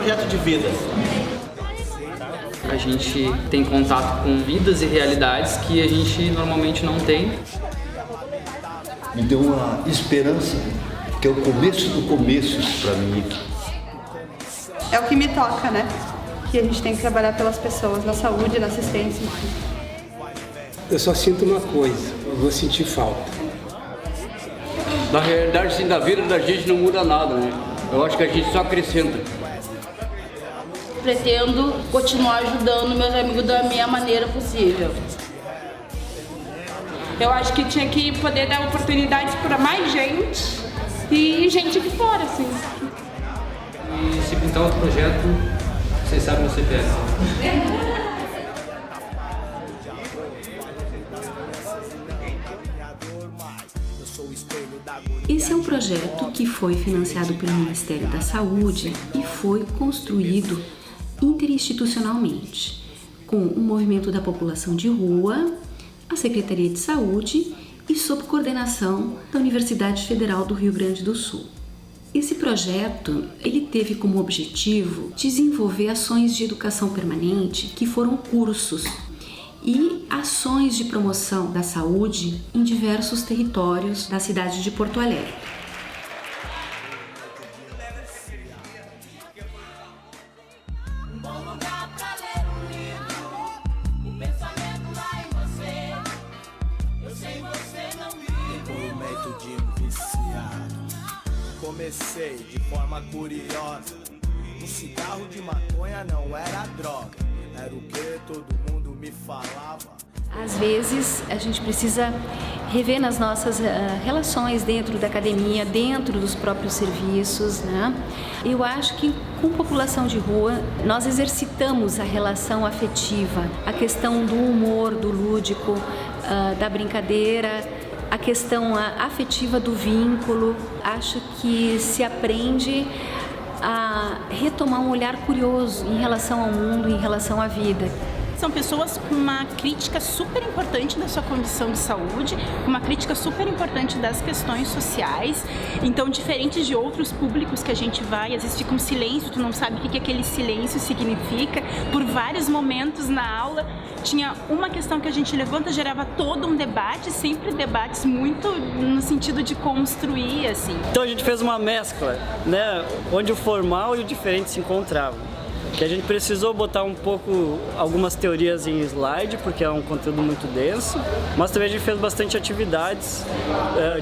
projeto de vida? A gente tem contato com vidas e realidades que a gente normalmente não tem. Me deu uma esperança, que é o começo do começo para mim. É o que me toca, né? Que a gente tem que trabalhar pelas pessoas, na saúde, na assistência, enfim. Eu só sinto uma coisa, eu vou sentir falta. Na realidade, assim, da vida da gente não muda nada, né? Eu acho que a gente só acrescenta. Pretendo continuar ajudando meus amigos da minha maneira possível. Eu acho que tinha que poder dar oportunidades para mais gente e gente de fora, assim. E se pintar outro projeto, vocês sabem o CPF. Esse é um projeto que foi financiado pelo Ministério da Saúde e foi construído interinstitucionalmente, com o movimento da população de rua, a Secretaria de Saúde e sob coordenação da Universidade Federal do Rio Grande do Sul. Esse projeto, ele teve como objetivo desenvolver ações de educação permanente que foram cursos e ações de promoção da saúde em diversos territórios da cidade de Porto Alegre. Comecei de forma curiosa. Um cigarro de maconha não era droga, era o que todo mundo me falava. Às vezes a gente precisa rever nas nossas relações dentro da academia, dentro dos próprios serviços, né? Eu acho que com população de rua nós exercitamos a relação afetiva, a questão do humor, do lúdico, da brincadeira, a questão afetiva do vínculo. Acho que se aprende a retomar um olhar curioso em relação ao mundo, em relação à vida. São pessoas com uma crítica super importante da sua condição de saúde, uma crítica super importante das questões sociais. Então, diferente de outros públicos que a gente vai, às vezes fica um silêncio, tu não sabe o que aquele silêncio significa. Por vários momentos na aula, tinha uma questão que a gente levanta, gerava todo um debate, sempre debates muito no sentido de construir, assim. Então a gente fez uma mescla, né, onde o formal e o diferente se encontravam. Que a gente precisou botar um pouco algumas teorias em slide, porque é um conteúdo muito denso, mas também a gente fez bastante atividades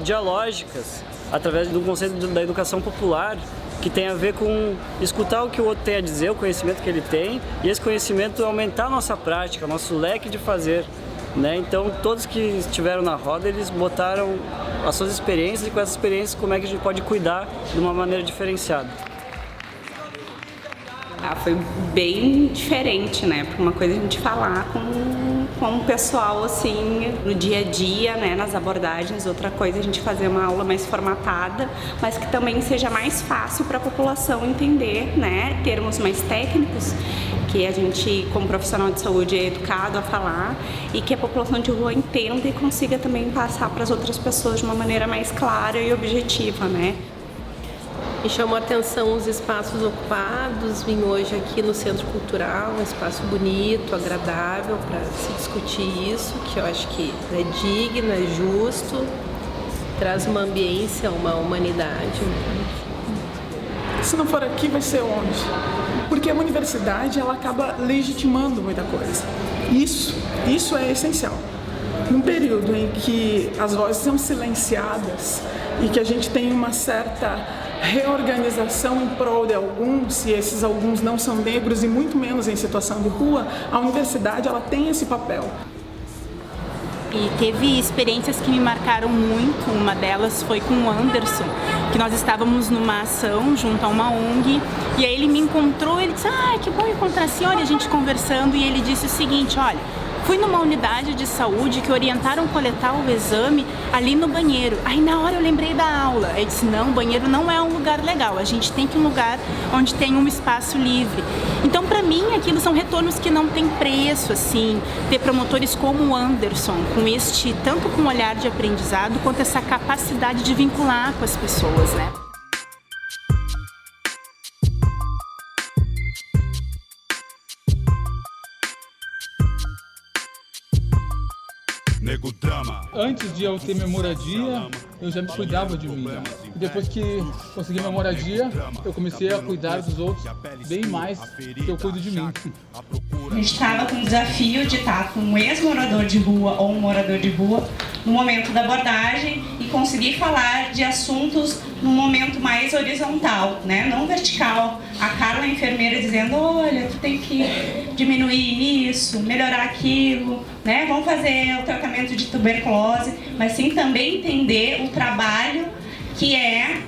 dialógicas, através do conceito da educação popular, que tem a ver com escutar o que o outro tem a dizer, o conhecimento que ele tem, e esse conhecimento aumentar a nossa prática, nosso leque de fazer, né? Então todos que estiveram na roda, eles botaram as suas experiências, e com essas experiências como é que a gente pode cuidar de uma maneira diferenciada. Foi bem diferente, né? Porque uma coisa é a gente falar com o pessoal, assim, no dia a dia, né? Nas abordagens. Outra coisa é a gente fazer uma aula mais formatada, mas que também seja mais fácil para a população entender, né? Termos mais técnicos, que a gente, como profissional de saúde, é educado a falar, e que a população de rua entenda e consiga também passar para as outras pessoas de uma maneira mais clara e objetiva, né? Me chamou a atenção os espaços ocupados, vim hoje aqui no Centro Cultural, um espaço bonito, agradável para se discutir isso, que eu acho que é digno, é justo, traz uma ambiência, uma humanidade. Se não for aqui, vai ser onde? Porque a universidade, ela acaba legitimando muita coisa. Isso é essencial. Num período em que as vozes são silenciadas e que a gente tem uma certa reorganização em prol de alguns, e esses alguns não são negros e muito menos em situação de rua, a universidade ela tem esse papel. E teve experiências que me marcaram muito, uma delas foi com o Anderson, que nós estávamos numa ação junto a uma ONG, e aí ele me encontrou, ele disse, que bom encontrar a senhora, e a gente conversando, e ele disse o seguinte, olha, fui numa unidade de saúde que orientaram coletar o exame ali no banheiro. Aí na hora eu lembrei da aula. Ele disse, não, o banheiro não é um lugar legal. A gente tem que ir um lugar onde tem um espaço livre. Então, para mim, aquilo são retornos que não tem preço, assim. Ter promotores como o Anderson, com tanto com um olhar de aprendizado, quanto essa capacidade de vincular com as pessoas, né? nego drama. Antes de eu ter minha moradia, eu já me cuidava de mim. E depois que consegui minha moradia, eu comecei a cuidar dos outros bem mais do que eu cuido de mim. A gente estava com o desafio de estar com um ex-morador de rua ou um morador de rua no momento da abordagem e conseguir falar de assuntos num momento mais horizontal, né? Não vertical. A Carla, a enfermeira, dizendo, olha, tu tem que diminuir isso, melhorar aquilo, né? Vamos fazer o tratamento de tuberculose, mas sim também entender o trabalho que é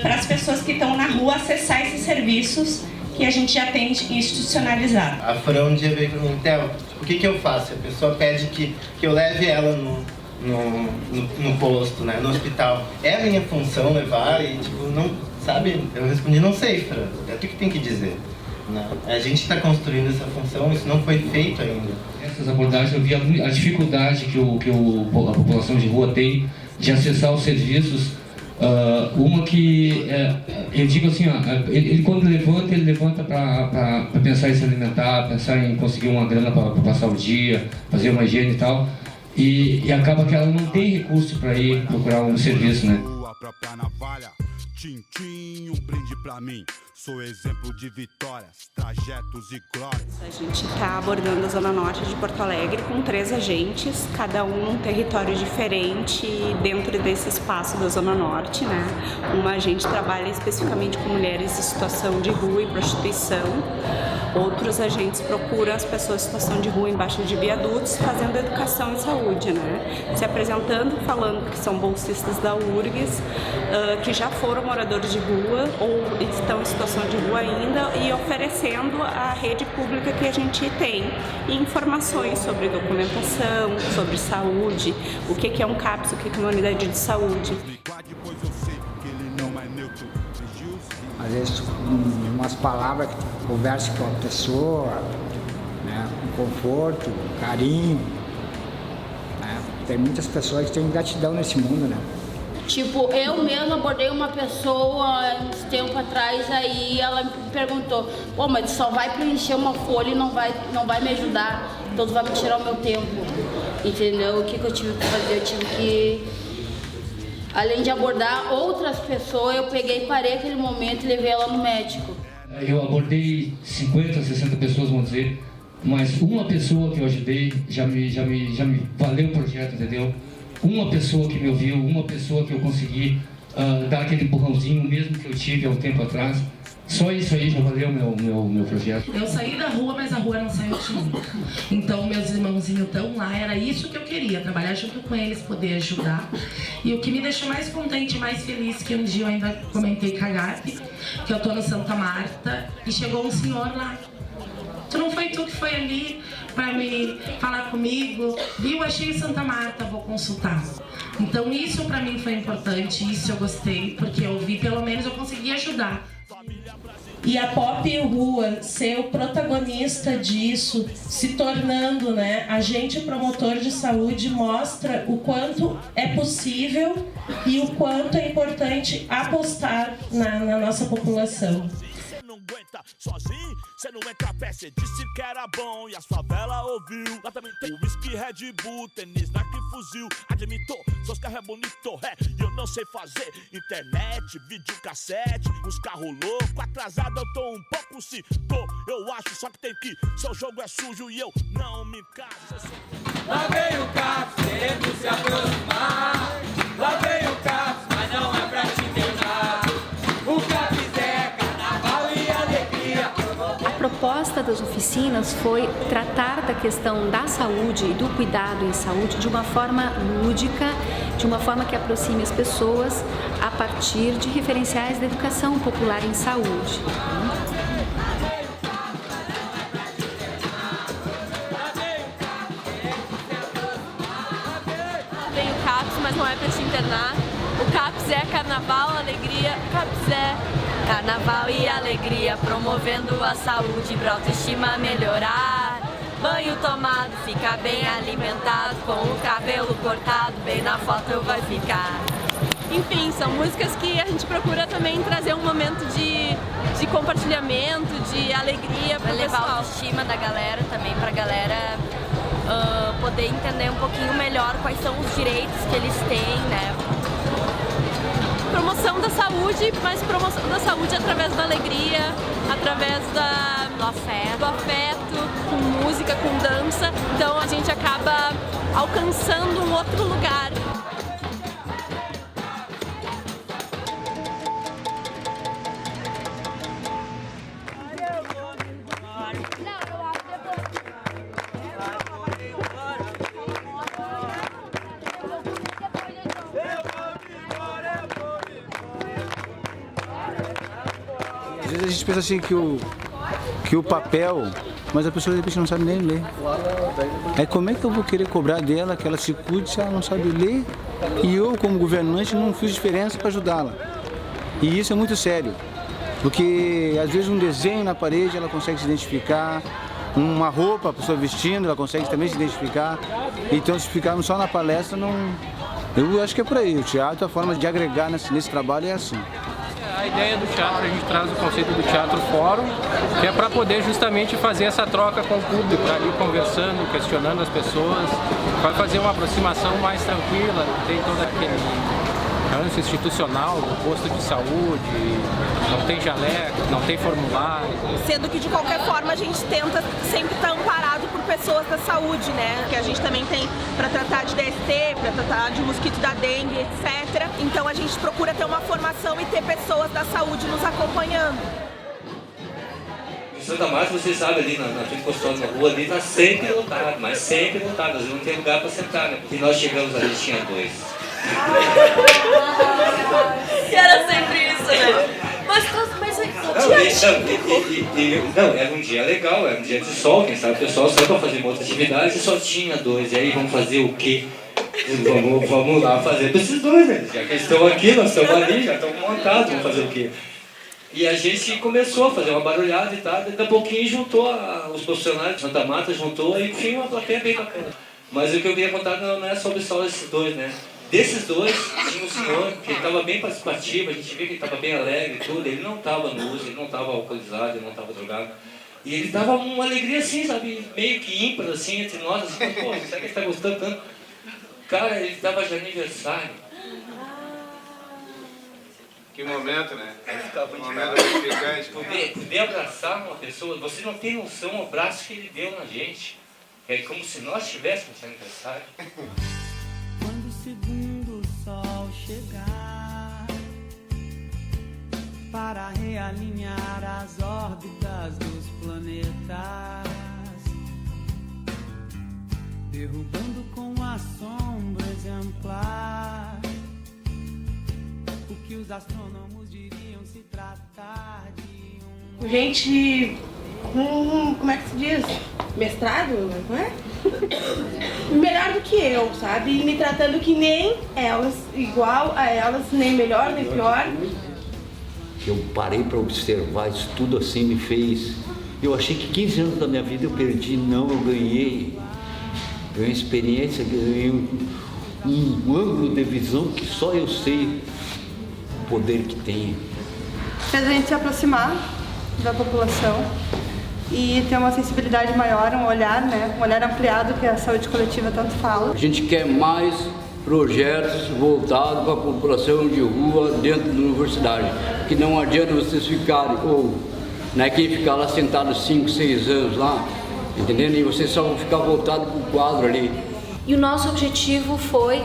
para as pessoas que estão na rua acessar esses serviços que a gente já tem institucionalizado. A Fran um dia veio para mim, Theo, o que eu faço? A pessoa pede que eu leve ela no posto, né, no hospital. É a minha função levar e, tipo, não, sabe? Eu respondi, não sei, Fran, é tu que tem que dizer. Não. A gente está construindo essa função, isso não foi feito ainda. Nessas abordagens eu vi a dificuldade que a população de rua tem de acessar os serviços. Uma que, eu digo assim, ele quando ele levanta para pensar em se alimentar, pensar em conseguir uma grana para passar o dia, fazer uma higiene e tal, e acaba que ela não tem recurso para ir procurar um serviço, né? Tintim, um brinde pra mim. Sou exemplo de vitórias, trajetos e glórias. A gente está abordando a Zona Norte de Porto Alegre com 3 agentes, cada um num território diferente dentro desse espaço da Zona Norte, né? Uma agente trabalha especificamente com mulheres em situação de rua e prostituição. Outros agentes procuram as pessoas em situação de rua embaixo de viadutos, fazendo educação em saúde, né? Se apresentando, falando que são bolsistas da URGS, que já foram moradores de rua ou estão em situação de rua ainda e oferecendo a rede pública que a gente tem informações sobre documentação, sobre saúde, o que é um CAPS, o que é uma unidade de saúde. Às vezes, umas palavras que tu conversa com a pessoa, né? Um conforto, um carinho. Né? Tem muitas pessoas que têm gratidão nesse mundo, né? Tipo, eu mesmo abordei uma pessoa uns tempo atrás, aí ela me perguntou, pô, mas só vai preencher uma folha e não vai me ajudar, então tu vai me tirar o meu tempo, entendeu? O que eu tive que fazer? Eu tive que, além de abordar outras pessoas, eu peguei, parei aquele momento e levei ela no médico. Eu abordei 50, 60 pessoas, vamos dizer, mas uma pessoa que eu ajudei já me valeu o projeto, entendeu? Uma pessoa que me ouviu, uma pessoa que eu consegui dar aquele empurrãozinho, mesmo que eu tive há um tempo atrás, só isso aí já valeu meu projeto. Eu saí da rua, mas a rua não saiu de mim. Então meus irmãozinhos estão lá, era isso que eu queria, trabalhar junto com eles, poder ajudar. E o que me deixou mais contente, mais feliz, que um dia eu ainda comentei com a Gabi, que eu tô no Santa Marta, e chegou um senhor lá. Não foi tu que foi ali para me falar comigo, viu? Achei Santa Marta, vou consultar. Então isso para mim foi importante, isso eu gostei, porque eu vi, pelo menos eu consegui ajudar. E a Pop Rua ser o protagonista disso, se tornando, né, agente promotor de saúde, mostra o quanto é possível e o quanto é importante apostar na nossa população. Sozinho, cê não entra a pé, cê disse que era bom e as favelas ouviu. Lá também tem whisky, Red Bull, tênis, Nike, fuzil. Admito, seus carros é bonito, e eu não sei fazer internet, videocassete, uns carros loucos. Atrasado eu tô um pouco, se tô, eu acho, só que tem que, seu jogo é sujo e eu não me caso. Lá vem o CAPS querendo se aproximar. Lá vem o CAPS, mas não é pra te deixar. O CAPS é carnaval e alegria. A proposta das oficinas foi tratar da questão da saúde e do cuidado em saúde de uma forma lúdica, de uma forma que aproxime as pessoas a partir de referenciais da educação popular em saúde. Tem o CAPS, mas não é para se internar. O CAPS é carnaval, alegria. O CAPS é carnaval e alegria, promovendo a saúde pra autoestima melhorar. Banho tomado, fica bem alimentado, com o cabelo cortado, bem na foto eu vai ficar. Enfim, são músicas que a gente procura também trazer um momento de compartilhamento, de alegria para levar a autoestima da galera também, pra galera poder entender um pouquinho melhor quais são os direitos que eles têm, né? Promoção da saúde, mas promoção da saúde através da alegria, através do afeto, com música, com dança. Então a gente acaba alcançando um outro lugar. Às vezes a gente pensa assim que o papel, mas a pessoa de repente não sabe nem ler. Aí como é que eu vou querer cobrar dela que ela se cuide se ela não sabe ler? E eu, como governante, não fiz diferença para ajudá-la. E isso é muito sério, porque às vezes um desenho na parede ela consegue se identificar, uma roupa a pessoa vestindo ela consegue também se identificar. Então se ficarmos só na palestra, não... Eu acho que é por aí. O teatro, a forma de agregar nesse trabalho é assim. A ideia do teatro, a gente traz o conceito do teatro fórum, que é para poder justamente fazer essa troca com o público, ali conversando, questionando as pessoas, vai fazer uma aproximação mais tranquila, não tem todo aquele ranço institucional do posto de saúde, não tem jaleco, não tem formulário. Sendo que de qualquer forma a gente tenta sempre estar amparado por pessoas da saúde, né? Que a gente também tem para tratar de DST, para tratar de mosquito da dengue, etc. Então a gente procura ter uma formação e ter pessoas da saúde nos acompanhando. Em Santa Marta, você sabe, ali na frente gostosa, na rua, ali tá sempre lotado, mas sempre lotado, às vezes não tem lugar para sentar, né? E nós chegamos ali, tinha 2. E era sempre isso, né? Não, era um dia legal, era um dia de sol, quem sabe o pessoal saiu para fazer uma outra atividade e só tinha 2. E aí vamos fazer o quê? Vamos lá fazer para esses 2, né? Já que eles estão aqui, nós estamos ali, já estamos montados, vamos fazer o quê? E a gente começou a fazer uma barulhada e tal, daqui a pouquinho juntou os profissionais de Santa Marta, juntou e enfim, uma plateia bem bacana. Mas o que eu queria contar não é sobre só esses 2, né? Desses 2, tinha um senhor que estava bem participativo, a gente via que ele estava bem alegre e tudo, ele não estava no uso, ele não estava alcoolizado, ele não estava drogado. E ele dava uma alegria assim, sabe, meio que ímpar assim, entre nós, assim, pô, será que ele está gostando tanto? Cara, ele estava de aniversário. Que momento, né? Um momento gratificante. Poder abraçar uma pessoa, você não tem noção o abraço que ele deu na gente. É como se nós tivéssemos aniversário. Quando o segundo sol chegar para realinhar as órbitas dos planetas, derrubando com a sombra exemplar o que os astrônomos diriam se tratar de Gente com, como é que se diz? Mestrado, não é? Melhor do que eu, sabe? E me tratando que nem elas, igual a elas, nem melhor, nem pior. Eu parei para observar isso tudo assim, me fez... Eu achei que 15 anos da minha vida eu perdi, não, eu ganhei. Ganhei experiência, ganhei um ângulo de visão que só eu sei o poder que tem. Fez a gente se aproximar da população e ter uma sensibilidade maior, um olhar, né? Um olhar ampliado que a saúde coletiva tanto fala. A gente quer mais projetos voltados para a população de rua dentro da universidade, que não adianta vocês ficarem, ou né, quem ficar lá sentado 5, 6 anos lá, entendendo? E vocês só vão ficar voltados para o quadro ali. E o nosso objetivo foi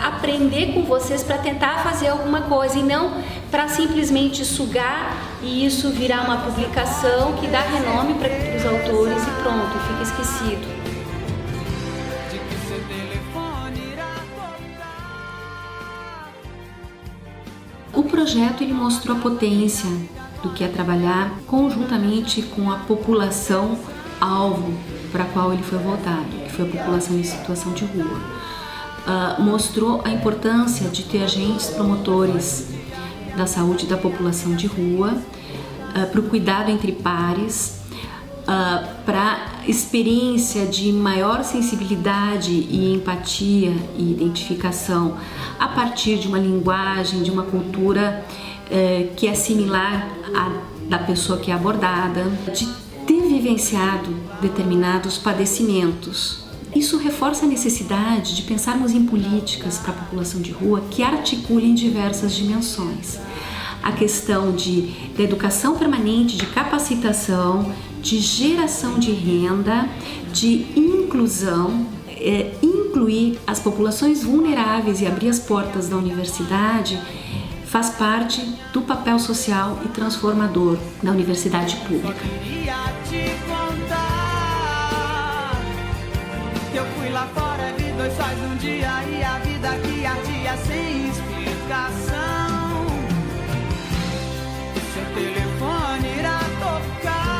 aprender com vocês para tentar fazer alguma coisa e não para simplesmente sugar e isso virar uma publicação que dá renome para os autores e pronto, fica esquecido. O projeto ele mostrou a potência do que é trabalhar conjuntamente com a população alvo para a qual ele foi voltado, que foi a população em situação de rua. Mostrou a importância de ter agentes promotores da saúde da população de rua, para o cuidado entre pares, para experiência de maior sensibilidade e empatia e identificação a partir de uma linguagem, de uma cultura que é similar à da pessoa que é abordada, de ter vivenciado determinados padecimentos. Isso reforça a necessidade de pensarmos em políticas para a população de rua que articulem diversas dimensões. A questão da educação permanente, de capacitação, de geração de renda, de inclusão, incluir as populações vulneráveis e abrir as portas da universidade faz parte do papel social e transformador da universidade pública. Eu fui lá fora, vi 2 sóis num dia e a vida que ardia sem explicação. Seu telefone irá tocar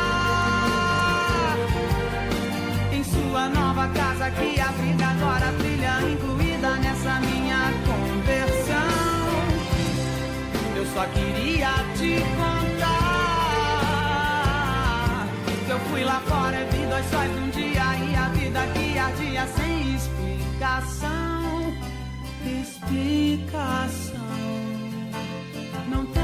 em sua nova casa, que a vida agora brilha, incluída nessa minha conversão. Eu só queria te contar que eu fui lá fora, vi 2 sóis num dia e a vida que ardia sem explicação. Explicação não tem.